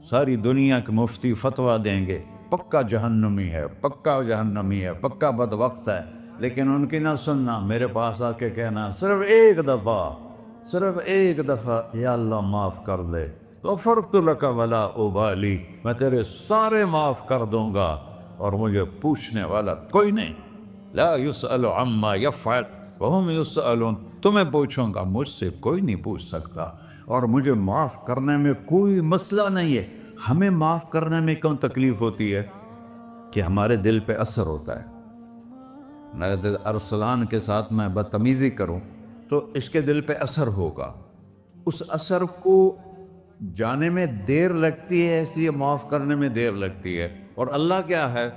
ساری دنیا کے مفتی فتویٰ دیں گے پکا جہنمی ہے، پکا جہنمی ہے، پکا بدبخت ہے، لیکن ان کی نہ سننا، میرے پاس آ کے کہنا صرف ایک دفعہ یا اللہ معاف کر دے، غفرت لک ولا ابالی، میں تیرے سارے معاف کر دوں گا اور مجھے پوچھنے والا کوئی نہیں۔ لا یسأل عما یفعل وہم یسألون، تمہیں پوچھوں گا، مجھ سے کوئی نہیں پوچھ سکتا، اور مجھے معاف کرنے میں کوئی مسئلہ نہیں ہے۔ ہمیں معاف کرنے میں کیوں تکلیف ہوتی ہے؟ کہ ہمارے دل پہ اثر ہوتا ہے۔ اگر ارسلان کے ساتھ میں بدتمیزی کروں تو اس کے دل پہ اثر ہوگا، اس اثر کو جانے میں دیر لگتی ہے، اس لیے معاف کرنے میں دیر لگتی ہے۔ اور اللہ کیا ہے؟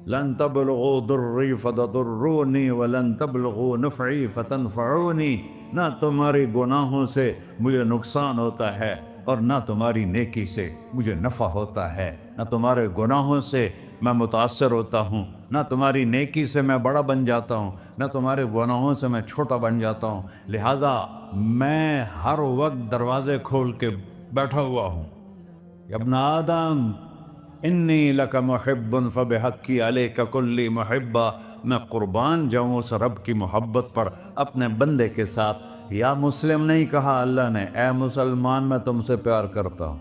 لن تبلغوا ضری فتضرونی ولن تبلغوا نفعی فتنفعونی، نہ تمہاری گناہوں سے مجھے نقصان ہوتا ہے اور نہ تمہاری نیکی سے مجھے نفع ہوتا ہے، نہ تمہارے گناہوں سے میں متاثر ہوتا ہوں، نہ تمہاری نیکی سے میں بڑا بن جاتا ہوں، نہ تمہارے گناہوں سے میں چھوٹا بن جاتا ہوں، لہذا میں ہر وقت دروازے کھول کے بیٹھا ہوا ہوں۔ یا ابن آدم انی لک محب فبحقی علیک کلی محبہ، میں قربان جاؤں اس رب کی محبت پر اپنے بندے کے ساتھ۔ یا مسلم نہیں کہا اللہ نے، اے مسلمان میں تم سے پیار کرتا ہوں۔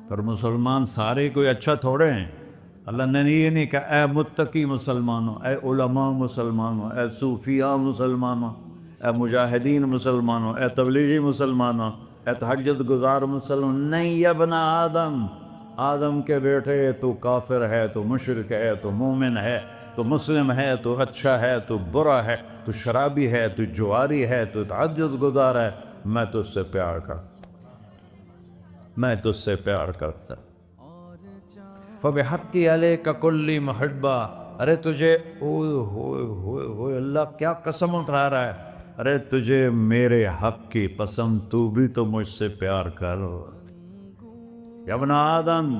پر مسلمان سارے کوئی اچھا تھوڑے ہیں۔ اللہ نے یہ نہیں کہا اے متقی مسلمانوں، اے علماء مسلمانوں، اے صوفیاء مسلمانوں، اے مجاہدین مسلمانوں، اے تبلیغی مسلمانوں، اے تہجد گزار مسلمان، نہیں یا ابن آدم، آدم کے بیٹے، تو کافر ہے، تو مشرک ہے، تو مومن ہے، تو مسلم ہے، تو اچھا ہے، تو برا ہے، تو شرابی ہے، تو جواری ہے، تو تہجد گزار ہے، میں تجھ سے پیار کرتا، میں تجھ سے پیار کرتا۔ فَبِحَقِّ عَلَيْكَ كُلِّ مُحِبَّةٍ، ارے تجھے اوئے ہوئے ہوئے ہوئے، اللہ کیا قسم اٹھا رہا ہے، ارے تجھے میرے حق کی پسند، تو بھی تو مجھ سے پیار کر۔ یا ابن آدم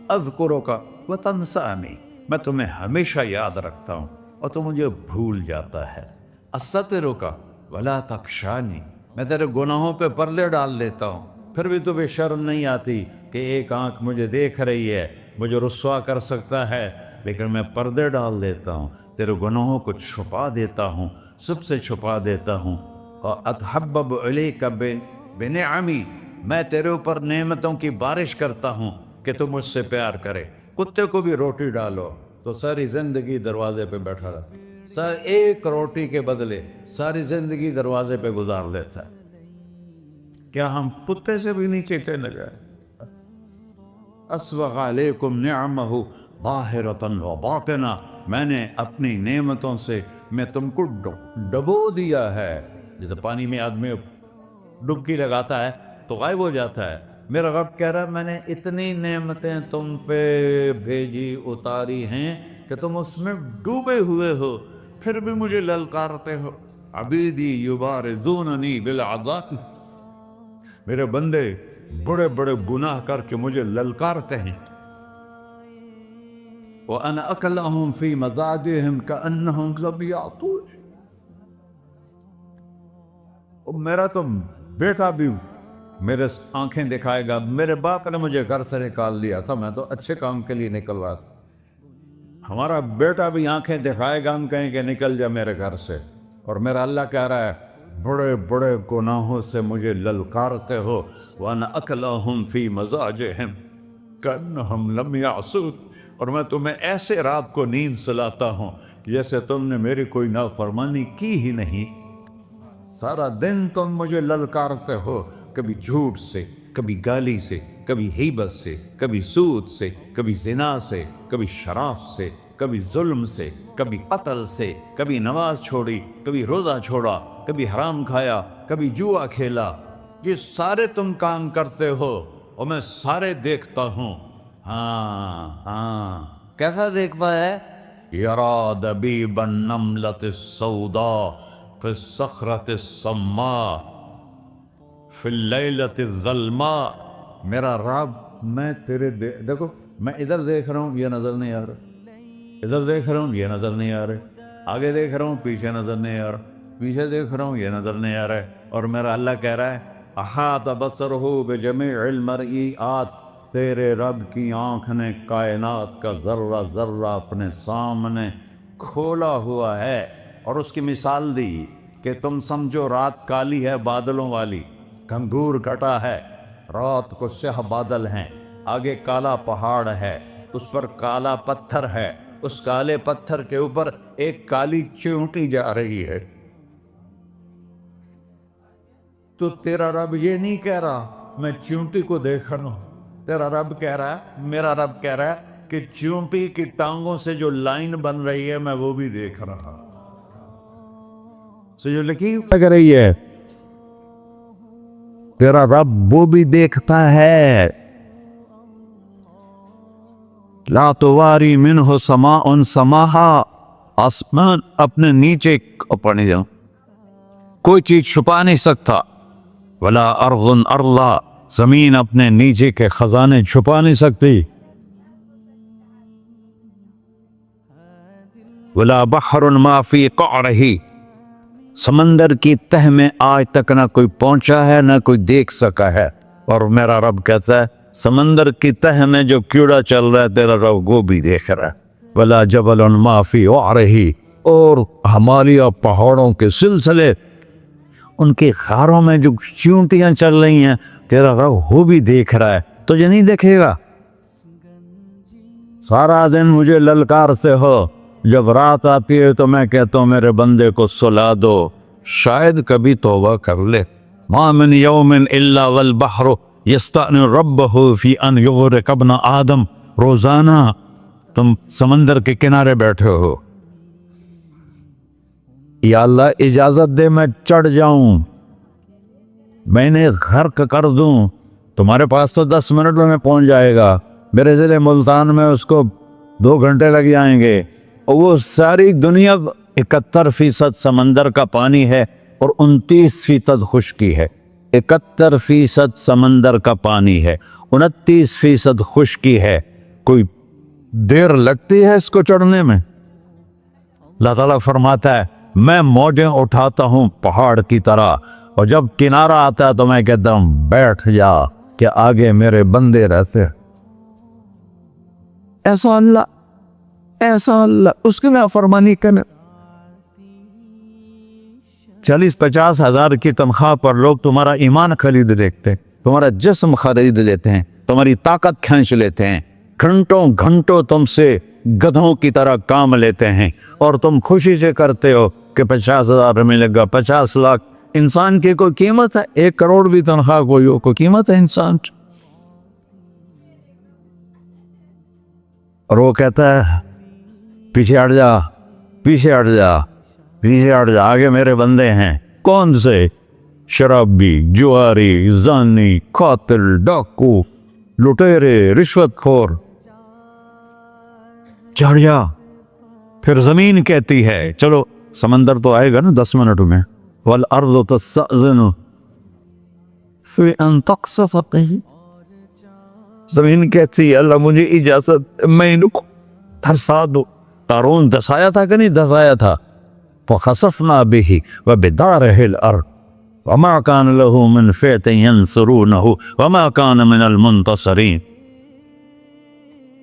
اذکرک وتنسانی، میں تمہیں ہمیشہ یاد رکھتا ہوں اور تو مجھے بھول جاتا ہے۔ استترک ولا تخشانی، میں تیرے گناہوں پہ پردے ڈال دیتا ہوں، پھر بھی تمہیں شرم نہیں آتی کہ ایک آنکھ مجھے دیکھ رہی ہے، مجھے رسوا کر سکتا ہے، لیکن میں پردے ڈال دیتا ہوں، تیرے گناہوں کو چھپا دیتا ہوں، سب سے چھپا دیتا ہوں۔ اور اتحبب الیک بنعمی، میں تیرے اوپر نعمتوں کی بارش کرتا ہوں کہ تو مجھ سے پیار کرے۔ کتے کو بھی روٹی ڈالو تو ساری زندگی دروازے پہ بیٹھا رہا، ایک روٹی کے بدلے ساری زندگی دروازے پہ گزار دیتا ہے۔ کیا ہم کتے سے بھی نیچے چلے گئے؟ اسبغ علیکم نعمہ ظاہرۃ و باطنہ، میں نے اپنی نعمتوں سے میں تم کو ڈبو دیا ہے، جیسے پانی میں آدمی ڈبکی لگاتا ہے تو غائب ہو جاتا ہے۔ میرا رب کہہ رہا ہے میں نے اتنی نعمتیں تم پہ بھیجی، اتاری ہیں کہ تم اس میں ڈوبے ہوئے ہو، پھر بھی مجھے للکارتے ہو۔ عبیدی یبارزوننی بالعذاب، میرے بندے بڑے بڑے گناہ کر کے مجھے للکارتے ہیں۔ وَأَنَا أَكْلَهُمْ فِي مَزَاجِهِمْ كَأَنَّهُمْ لَمْ يَعْطُونِ، اور میرا تو بیٹا بھی میرے آنکھیں دکھائے گا، میرے باپ نے مجھے گھر سے نکال دیا تھا، میں تو اچھے کام کے لیے نکل رہا تھا، ہمارا بیٹا بھی آنکھیں دکھائے گا، ہم کہیں کہ نکل جا میرے گھر سے، اور میرا اللہ کہہ رہا ہے بڑے بڑے گناہوں سے مجھے للکارتے ہو۔ وَأَنَا أَكْلَهُمْ فِي مَزَاجِهِمْ كَأَنَّهُمْ لَمْ يَعْصُونِ، اور میں تمہیں ایسے رات کو نیند سلاتا ہوں کہ جیسے تم نے میری کوئی نافرمانی کی ہی نہیں۔ سارا دن تم مجھے للکارتے ہو، کبھی جھوٹ سے، کبھی گالی سے، کبھی غیبت سے، کبھی سود سے، کبھی زنا سے، کبھی شراب سے، کبھی ظلم سے، کبھی قتل سے، کبھی نماز چھوڑی، کبھی روزہ چھوڑا، کبھی حرام کھایا، کبھی جوا کھیلا، یہ سارے تم کام کرتے ہو اور میں سارے دیکھتا ہوں۔ ہاں ہاں، کیسا دیکھتا ہے؟ یرا دبیب النملۃ السوداء فی الصخرۃ الصماء فی اللیلۃ الظلماء، میرا رب میں تیرے دیکھو، میں ادھر دیکھ رہا ہوں یہ نظر نہیں آ رہا، ادھر دیکھ رہا ہوں یہ نظر نہیں آ رہا، آگے دیکھ رہا ہوں پیچھے نظر نہیں آ رہا، پیچھے دیکھ رہا ہوں یہ نظر نہیں آ رہا ہے، اور میرا اللہ کہہ رہا ہے احاط بصرہ بجمیع المرئیات، تیرے رب کی آنکھ نے کائنات کا ذرہ ذرہ اپنے سامنے کھولا ہوا ہے۔ اور اس کی مثال دی کہ تم سمجھو رات کالی ہے بادلوں والی، گھنگور گھٹا ہے، رات کو سیاہ بادل ہیں، آگے کالا پہاڑ ہے، اس پر کالا پتھر ہے، اس کالے پتھر کے اوپر ایک کالی چیونٹی جا رہی ہے۔ تو تیرا رب یہ نہیں کہہ رہا میں چیونٹی کو دیکھ رہا ہوں، تیرا رب کہہ رہا ہے، میرا رب کہہ رہا ہے کہ چیونٹی کی ٹانگوں سے جو لائن بن رہی ہے میں وہ بھی دیکھ رہا ہوں، جو لکیر لگ رہی ہے تیرا رب وہ بھی دیکھتا ہے۔ لا تواری منہ سماء سماہا، آسمان اپنے نیچے پڑھنے جاؤں کوئی چیز چھپا نہیں سکتا، ولا ارض ارضا، زمین اپنے نیچے کے خزانے چھپا نہیں سکتی، ولا بحر ما فی قعرہ، سمندر کی تہ میں آج تک نہ کوئی پہنچا ہے نہ کوئی دیکھ سکا ہے، اور میرا رب کہتا ہے سمندر کی تہ میں جو کیڑا چل رہا ہے تیرا رب وہ بھی دیکھ رہا ہے، ولا جبل ما فی وعرہ، اور ہمالیہ پہاڑوں کے سلسلے ان کی خاروں میں جو چیونٹیاں چل رہی ہیں تیرا رب وہ بھی دیکھ رہا ہے، تجھے نہیں دیکھے گا؟ سارا دن مجھے للکار سے ہو، جب رات آتی ہے تو میں کہتا ہوں میرے بندے کو سلا دو، شاید کبھی توبہ کر لے۔ ما من یوم الا والبحر یستأنی ربہ فی ان یغرق ابن آدم، روزانہ تم سمندر کے کنارے بیٹھے ہو، یا اللہ اجازت دے میں چڑھ جاؤں، میں نے غرق کر دوں، تمہارے پاس تو 10 منٹ میں پہنچ جائے گا، میرے ضلع ملتان میں اس کو 2 گھنٹے لگ جائیں گے، اور وہ ساری دنیا 71% سمندر کا پانی ہے اور 29% خشکی ہے، 71% سمندر کا پانی ہے، 29% خشکی ہے، کوئی دیر لگتی ہے اس کو چڑھنے میں؟ اللہ تعالیٰ فرماتا ہے میں موجیں اٹھاتا ہوں پہاڑ کی طرح، اور جب کنارہ آتا ہے تو میں کہتا ہوں بیٹھ جا کہ آگے میرے بندے رہتے۔ ایسا اللہ اس کی نافرمانی کرنے، 40-50 ہزار کی تنخواہ پر لوگ تمہارا ایمان خرید لیتے ہیں، تمہارا جسم خرید لیتے ہیں، تمہاری طاقت کھینچ لیتے ہیں، گھنٹوں گھنٹوں تم سے گدھوں کی طرح کام لیتے ہیں، اور تم خوشی سے کرتے ہو کہ 50,000 ملے گا، 50 لاکھ۔ انسان کی کوئی قیمت ہے؟ 1 کروڑ بھی تنخواہ کوئی قیمت ہے انسان؟ اور وہ کہتا ہے پیچھے ہٹ جا، پیچھے ہٹ جا، پیچھے ہٹ جا، آگے میرے بندے ہیں۔ کون سے؟ شرابی، جواری، زانی، قاتل، ڈاکو، لٹیرے، رشوت خور، چڑھ جا۔ پھر زمین کہتی ہے چلو سمندر تو آئے گا نا 10 منٹ میں، والارض تستأذن فی ان تقصف قیل، زمین کہتی ہے اللہ مجھے اجازت، میں ان کو دھسا دو۔ قارون دھسایا تھا کہ نہیں دھسایا تھا؟ فخسفنا به وبداره الارض وما كان له من فئة ينصرونه وما كان من المنتصرين،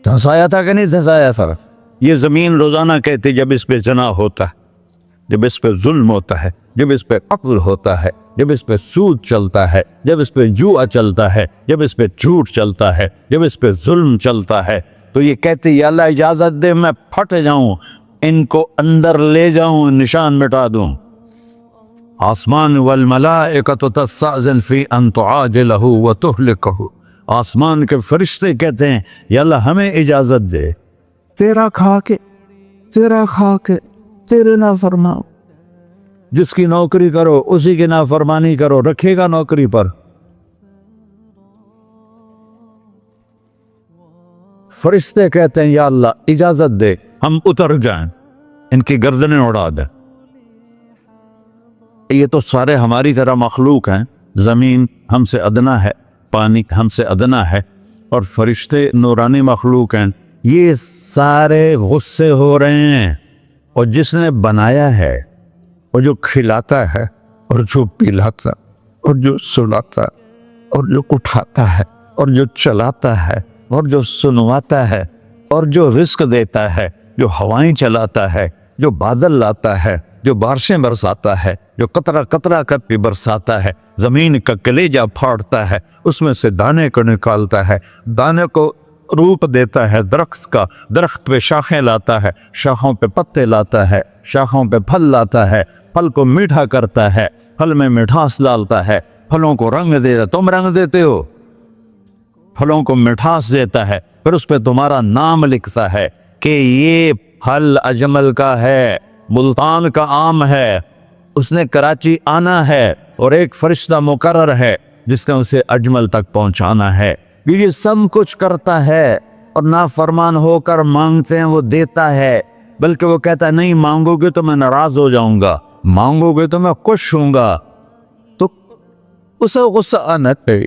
دھسایا تھا کہ نہیں دھسایا تھا؟ یہ زمین روزانہ کہتی جب اس پہ زنا ہوتا ہے، جب اس پہ ظلم ہوتا ہے، جب اس پہ قتل ہوتا ہے، جب اس پہ سود چلتا ہے، جب اس پہ جوا چلتا ہے، جب اس پہ جھوٹ چلتا ہے، جب اس پہ ظلم چلتا ہے، تو یہ کہتے یا اللہ اجازت دے میں پھٹ جاؤں، ان کو اندر لے جاؤں، نشان مٹا دوں۔ آسمان والملائکۃ تستأذن فی ان تعاجلہ وتہلکہ، آسمان کے فرشتے کہتے ہیں یا اللہ ہمیں اجازت دے، تیرا کھا کے تیرے نافرمان، جس کی نوکری کرو اسی کی نافرمانی کرو، رکھے گا نوکری پر؟ فرشتے کہتے ہیں یا اللہ اجازت دے ہم اتر جائیں، ان کی گردنیں اڑا دیں۔ یہ تو سارے ہماری طرح مخلوق ہیں، زمین ہم سے ادنا ہے، پانی ہم سے ادنا ہے، اور فرشتے نورانی مخلوق ہیں، یہ سارے غصے ہو رہے ہیں، اور جس نے بنایا ہے اور جو کھلاتا ہے اور جو پلاتا اور جو سلاتا ہے اور جو اٹھاتا ہے اور جو چلاتا ہے اور جو سنواتا ہے اور جو رزق دیتا ہے، جو ہوائیں چلاتا ہے، جو بادل لاتا ہے، جو بارشیں برساتا ہے، جو قطرہ قطرہ کر کے برساتا ہے، زمین کا کلیجہ پھاڑتا ہے، اس میں سے دانے کو نکالتا ہے، دانے کو روپ دیتا ہے درخت کا، درخت پہ شاخیں لاتا ہے، شاخوں پہ پتے لاتا ہے، شاخوں پہ پھل لاتا ہے، پھل کو میٹھا کرتا ہے، پھل میں مٹھاس ڈالتا ہے، پھلوں کو رنگ دے رہا، تم رنگ دیتے ہو، پھلوں کو مٹھاس دیتا ہے، پھر اس پہ تمہارا نام لکھتا ہے کہ یہ پھل اجمل کا ہے، ملتان کا آم ہے، اس نے کراچی آنا ہے اور ایک فرشتہ مقرر ہے جس نے اسے اجمل تک پہنچانا ہے۔ یہ سب کچھ کرتا ہے اور نافرمان ہو کر مانگتے ہیں وہ دیتا ہے، بلکہ وہ کہتا ہے نہیں مانگو گے تو میں ناراض ہو جاؤں گا، مانگو گے تو میں خوش ہوں گا، تو اسے غصہ آنا چاہیے،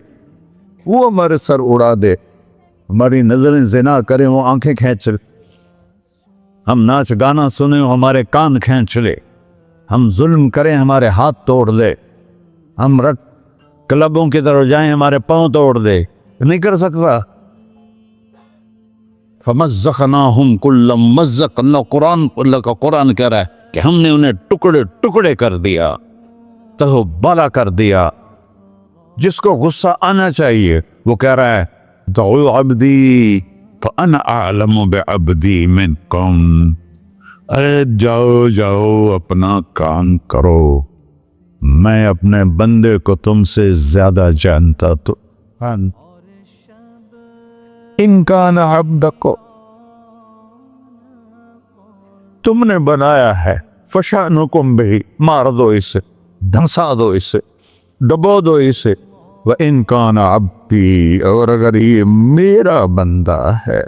وہ ہمارے سر اڑا دے، ہماری نظریں زنا کریں وہ آنکھیں کھینچ لے، ہم ناچ گانا سنیں ہمارے کان کھینچ لے، ہم ظلم کریں ہمارے ہاتھ توڑ دے، ہم کلبوں کی طرف جائیں ہمارے پاؤں توڑ دے، نہیں کر سکتا۔ فَمَزَّقْنَاهُمْ كُلَّ مُمَزَّقٍ، اللہ کا قرآن کہہ رہا ہے کہ ہم نے انہیں ٹکڑے ٹکڑے کر دیا، تہو بالا کر دیا۔ جس کو غصہ آنا چاہیے وہ کہہ رہا ہے دعو عبدی فَأَنَا أَعْلَمُ بِعَبْدِي مِنْكُمْ، ارے جاؤ جاؤ اپنا کام کرو، میں اپنے بندے کو تم سے زیادہ جانتا تو ان کان عبدکو، تم نے بنایا ہے، فشانکم بہی، مار دو اسے، دھنسا دو اسے، ڈبو دو اسے، وَإِن كَانَ عَبْدِي، اور اگر یہ میرا بندہ ہے،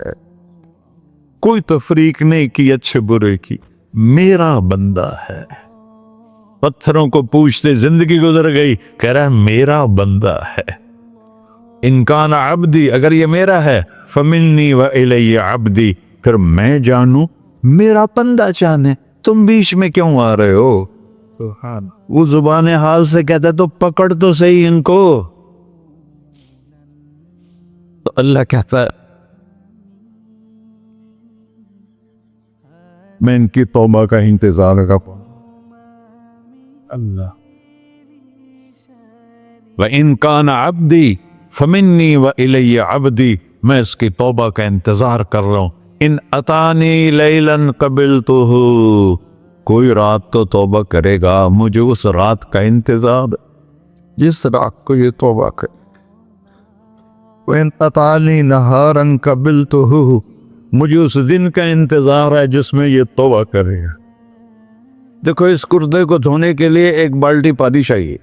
کوئی تفریق نہیں کی اچھے برے کی، میرا بندہ ہے۔ پتھروں کو پوچھتے زندگی گزر گئی، کہہ رہا ہے میرا بندہ ہے۔ ان کان عبدی، اگر یہ میرا ہے، فمنی وإلی عبدی، پھر میں جانوں میرا بندہ جانے، تم بیچ میں کیوں آ رہے ہو؟ وہ زبان حال سے کہتا تو پکڑ تو صحیح ان کو، تو اللہ کہتا ہے میں ان کی توبہ کا انتظار کرتا ہوں۔ اللہ وَإِن كَانَ عَبْدِي فَمِنِّي وَإِلَيَّ عَبْدِي، میں اس کی توبہ کا انتظار کر رہا ہوں۔ ان اتانی لیلاً قبلتہ، کوئی رات تو توبہ کرے گا، مجھے اس رات کا انتظار جس رات کو یہ توبہ کرے۔ وَإِنْ أَتَانِي نَهَارًا قَبِلْتُهُ، مجھے اس دن کا انتظار ہے جس میں یہ توبہ کرے گا۔ دیکھو اس کردے کو دھونے کے لیے ایک بالٹی پانی چاہیے،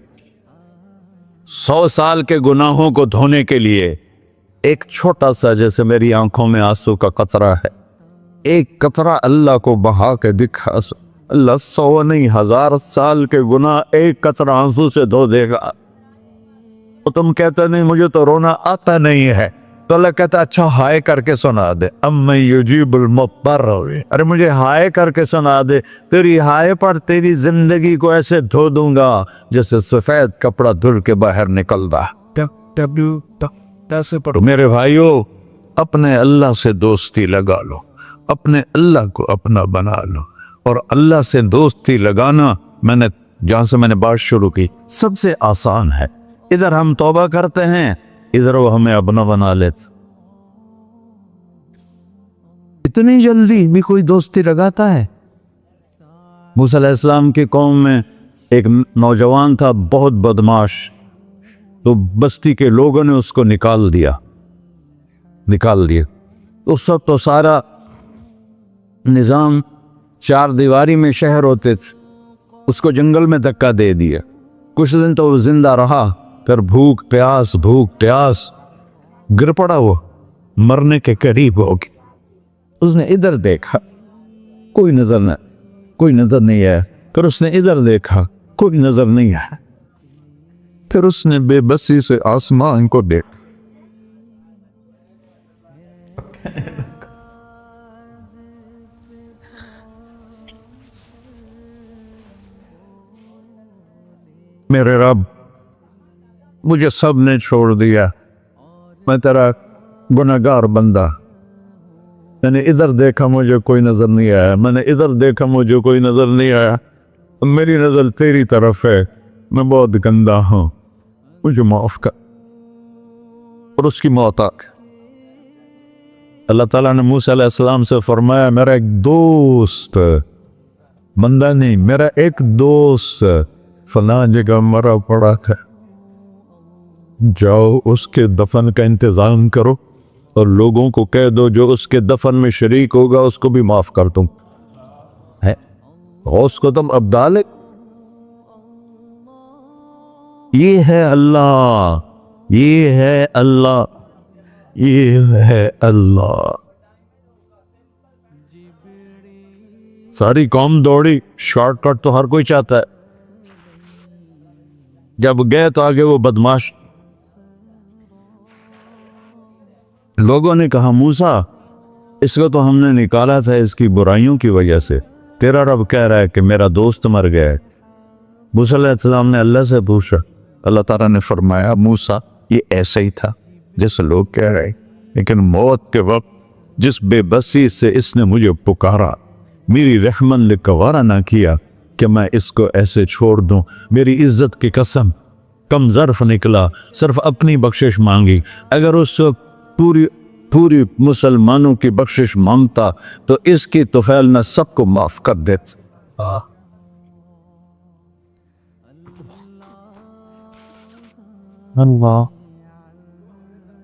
100 سال کے گناہوں کو دھونے کے لیے ایک چھوٹا سا، جیسے میری آنکھوں میں آنسو کا قطرہ ہے، ایک قطرہ اللہ کو بہا کے دکھا، اللہ 100 نہیں 1000 سال کے گناہ ایک قطرہ آنسو سے دھو دے گا۔ تو تم کہتے نہیں مجھے تو رونا آتا نہیں ہے، تو اللہ کہتا اچھا ہائے کر کے سنا دے، اَمَّن یُجِیبُ الْمُضْطَرَّ، ارے مجھے ہائے کر کے سنا دے، تیری ہائے پر تیری زندگی کو ایسے دھو دوں گا جیسے سفید کپڑا دھل کے باہر نکلتا۔ میرے بھائیو، اپنے اللہ سے دوستی لگا لو، اپنے اللہ کو اپنا بنا لو، اور اللہ سے دوستی لگانا جہاں سے میں نے بات شروع کی سب سے آسان ہے۔ ادھر ہم توبہ کرتے ہیں، ادھر وہ ہمیں اپنا بنا لیتے۔ اتنی جلدی بھی کوئی دوستی لگاتا ہے؟ موسیٰ علیہ السلام کی قوم میں ایک نوجوان تھا بہت بدماش، تو بستی کے لوگوں نے اس کو نکال دیا۔ اس وقت تو سارا نظام 4 دیواری میں شہر ہوتے تھے، اس کو جنگل میں دھکا دے دیا۔ کچھ دن تو وہ زندہ رہا، پھر بھوک پیاس گر پڑا، وہ مرنے کے قریب ہو گیا۔ اس نے ادھر دیکھا، کوئی نظر نہیں آیا، پھر اس نے ادھر دیکھا، کوئی نظر نہیں آیا، پھر اس نے بے بسی سے آسمان کو دیکھا۔ میرے رب، مجھے سب نے چھوڑ دیا، میں تیرا گنہگار بندہ، میں نے ادھر دیکھا مجھے کوئی نظر نہیں آیا، میں نے ادھر دیکھا مجھے کوئی نظر نہیں آیا، میری نظر تیری طرف ہے، میں بہت گندا ہوں، مجھے معاف کر۔ اور اس کی موت آ گئی۔ اللہ تعالیٰ نے موسیٰ علیہ السلام سے فرمایا میرا ایک دوست، بندہ نہیں، میرا ایک دوست فلاں جگہ مرا پڑا تھا، جاؤ اس کے دفن کا انتظام کرو اور لوگوں کو کہہ دو جو اس کے دفن میں شریک ہوگا اس کو بھی معاف کر دوں۔ ہے غوث کو تم ابدال ہے، یہ ہے اللہ، یہ ہے اللہ، یہ ہے اللہ۔ ساری قوم دوڑی، شارٹ کٹ تو ہر کوئی چاہتا ہے، جب گئے تو آگے وہ بدماش لوگوں نے کہا موسیٰ اس کو تو ہم نے نکالا تھا اس کی برائیوں کی وجہ سے، تیرا رب کہہ رہا ہے کہ میرا دوست مر گیا ہے۔ موسیٰ علیہ السلام نے اللہ سے پوچھا، اللہ تعالیٰ نے فرمایا موسیٰ یہ ایسا ہی تھا جیسے لوگ کہہ رہے، لیکن موت کے وقت جس بے بسی سے اس نے مجھے پکارا، میری رحمن نے گوارا نہ کیا کہ میں اس کو ایسے چھوڑ دوں، میری عزت کی قسم کم ظرف نکلا، صرف اپنی بخشش مانگی، اگر اس وقت پوری مسلمانوں کی بخشش مانگتا تو اس کی طفیل نہ سب کو معاف کر دیتا۔ اللہ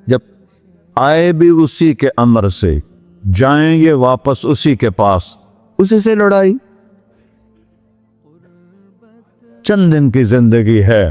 جب آئے بھی اسی کے امر سے، جائیں گے واپس اسی کے پاس، اسی سے لڑائی۔ چند دن کی زندگی ہے،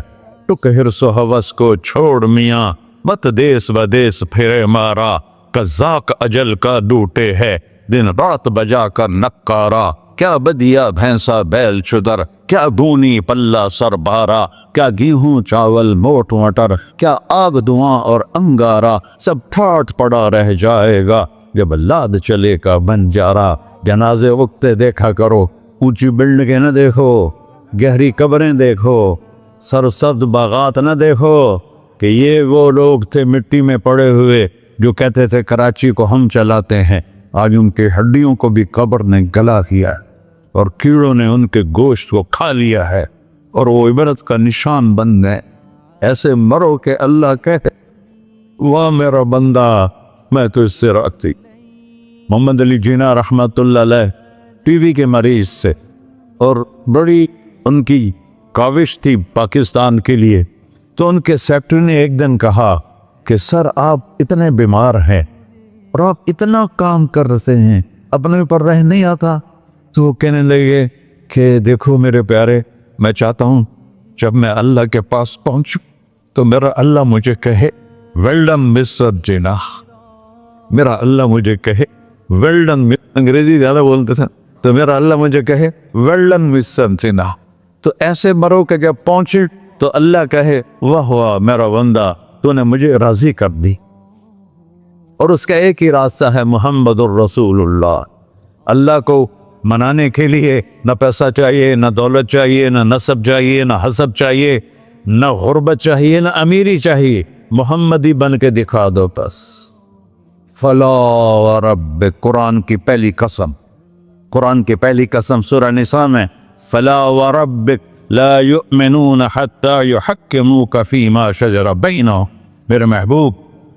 ٹک حرص و ہوس کو چھوڑ میاں، مت دیس بدیس پھرے مارا، قزاق اجل کا ڈوٹے ہے، دن رات بجا کر نکارا، کیا بدیا بھینسا بیل چدر، کیا گونی پلہ سر بارا، کیا گیہوں چاول موٹ مٹر، کیا آگ دھواں اور انگارا، سب ٹھاٹ پڑا رہ جائے گا جب لاد چلے کا بنجارا۔ جنازے اگتے دیکھا کرو، اونچی بلڈنگیں نہ دیکھو، گہری قبریں دیکھو، سرسبز باغات نہ دیکھو کہ یہ وہ لوگ تھے مٹی میں پڑے ہوئے جو کہتے تھے کراچی کو ہم چلاتے ہیں، آج ان کی ہڈیوں کو بھی قبر نے گلا کیا ہے اور کیڑوں نے ان کے گوشت کو کھا لیا ہے اور وہ عبرت کا نشان بن گئے۔ ایسے مرو کہ اللہ کہتے واہ میرا بندہ میں تو اس سے راضی۔ محمد علی جناح رحمۃ اللہ علیہ ٹی وی کے مریض سے، اور بڑی ان کی کاوش تھی پاکستان کے لیے، تو ان کے سیکٹری نے ایک دن کہا کہ سر آپ اتنے بیمار ہیں اور آپ اتنا کام کر رہے ہیں، اپنے اوپر رہ نہیں آتا؟ تو وہ کہنے لگے کہ دیکھو میرے پیارے، میں چاہتا ہوں جب میں اللہ کے پاس پہنچوں تو میرا اللہ مجھے کہے ویل ڈن مسٹر جناح، میرا اللہ مجھے کہے ویل ڈن، انگریزی زیادہ بولتے تھے تو میرا اللہ مجھے کہے ویل ڈن مسٹر جناح۔ تو ایسے مرو کہ جب پہنچے تو اللہ کہے واہ واہ میرا بندہ تو نے مجھے راضی کر دی۔ اور اس کا ایک ہی راستہ ہے محمد الرسول اللہ۔ اللہ کو منانے کے لیے نہ پیسہ چاہیے، نہ دولت چاہیے، نہ نسب چاہیے، نہ حسب چاہیے، نہ غربت چاہیے، نہ امیری چاہیے، محمدی بن کے دکھا دو بس۔ فلا وربک، قرآن کی پہلی قسم، قرآن کی پہلی قسم سورہ نساء میں، فلا وربک لا یؤمنون حتی یحکموک فیما شجر بینہم۔ میرے محبوب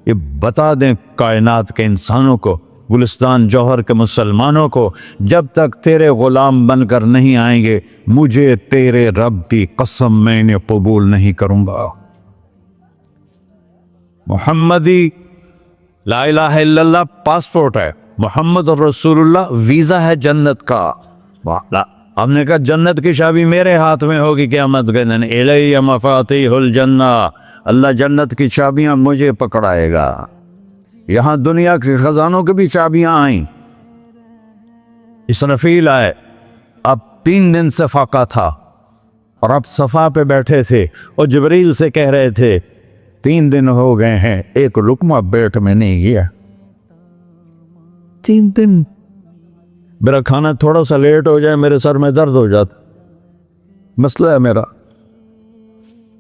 یہ بتا دیں کائنات کے انسانوں کو، گلستان جوہر کے مسلمانوں کو، جب تک تیرے غلام بن کر نہیں آئیں گے مجھے تیرے رب کی قسم میں انہیں قبول نہیں کروں گا۔ محمدی لا الہ الا اللہ پاسپورٹ ہے، محمد رسول اللہ ویزا ہے جنت کا۔ ہم نے کہا جنت کی چابی میرے ہاتھ میں ہوگی قیامت کے دن، الی مفاتیح الجنہ، اللہ جنت کی چابیاں مجھے پکڑائے گا۔ یہاں دنیا کے خزانوں کی بھی چابیاں آئیں۔ اسرافیل آئے، اب 3 دن سے فاقہ تھا اور اب صفا پہ بیٹھے تھے اور جبریل سے کہہ رہے تھے 3 دن ہو گئے ہیں ایک لقمہ پیٹ میں نہیں گیا، 3 دن میرا کھانا تھوڑا سا لیٹ ہو جائے میرے سر میں درد ہو جاتا، مسئلہ ہے میرا۔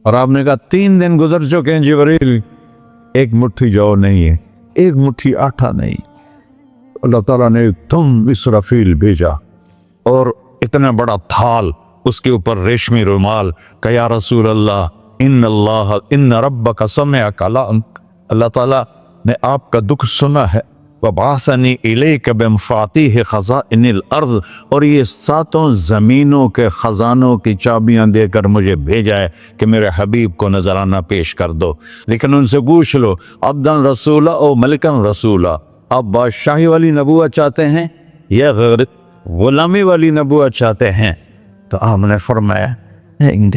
اور آپ نے کہا 3 دن گزر چکے ہیں جبریل، ایک مٹھی جو نہیں ہے، ایک مٹھی آٹا نہیں۔ اللہ تعالیٰ نے تم اسرافیل بھیجا اور اتنا بڑا تھال، اس کے اوپر ریشمی رومال، کہ یا رسول اللہ ان ربک سمع کلامک، اللہ تعالیٰ نے آپ کا دکھ سنا ہے، وبعثنی الیک بمفاتیح خزائن الارض، اور یہ 7 زمینوں کے خزانوں کی چابیاں دے کر مجھے بھیجا ہے کہ میرے حبیب کو نذرانہ پیش کر دو۔ لیکن ان سے پوچھ لو عبدن رسولہ او ملکن رسولہ، آپ بادشاہی والی نبوت چاہتے ہیں یا غیر غلامی والی نبوت چاہتے ہیں؟ تو آپ نے فرمایا نہیں،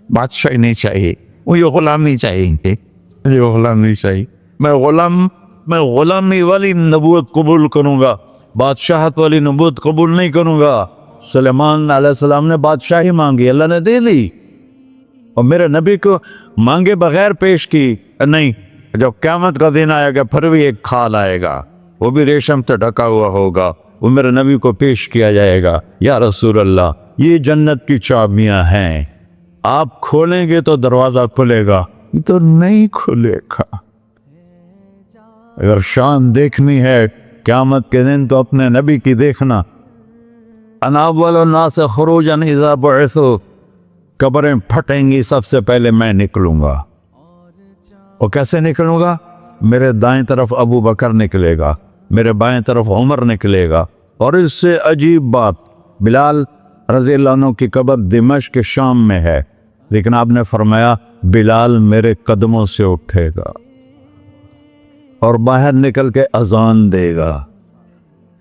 بادشاہی نہیں چاہیے، مجھے غلامی چاہیے، مجھے غلامی چاہیے، میں غلامی والی نبوت قبول کروں گا، بادشاہت والی نبوت قبول نہیں کروں گا۔ سلیمان علیہ السلام نے بادشاہی مانگی، اللہ نے دے دی، اور میرے نبی کو مانگے بغیر پیش کی نہیں۔ جب قیامت کا دن آئے گا پھر بھی ایک کھال آئے گا، وہ بھی ریشم سے ڈھکا ہوا ہوگا، وہ میرے نبی کو پیش کیا جائے گا، یا رسول اللہ یہ جنت کی چابیاں ہیں، آپ کھولیں گے تو دروازہ کھلے گا، تو نہیں کھلے گا۔ اگر شان دیکھنی ہے قیامت کے دن تو اپنے نبی کی دیکھنا۔ انا اول الناس خروجا اذا بعثوا، قبریں پھٹیں گی سب سے پہلے میں نکلوں گا، اور کیسے نکلوں گا؟ میرے دائیں طرف ابو بکر نکلے گا، میرے بائیں طرف عمر نکلے گا، اور اس سے عجیب بات، بلال رضی اللہ عنہ کی قبر دمشق کے شام میں ہے، لیکن آپ نے فرمایا بلال میرے قدموں سے اٹھے گا اور باہر نکل کے اذان دے گا،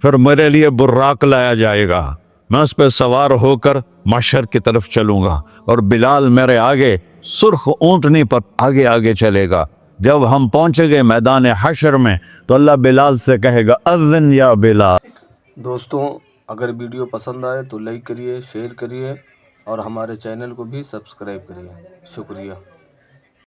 پھر میرے لیے براق لایا جائے گا، میں اس پہ سوار ہو کر محشر کی طرف چلوں گا، اور بلال میرے آگے سرخ اونٹنی پر آگے آگے چلے گا۔ جب ہم پہنچے گے میدان حشر میں تو اللہ بلال سے کہے گا اذن یا بلال۔ دوستوں اگر ویڈیو پسند آئے تو لائک کریے، شیئر کریے، اور ہمارے چینل کو بھی سبسکرائب کریے۔ شکریہ۔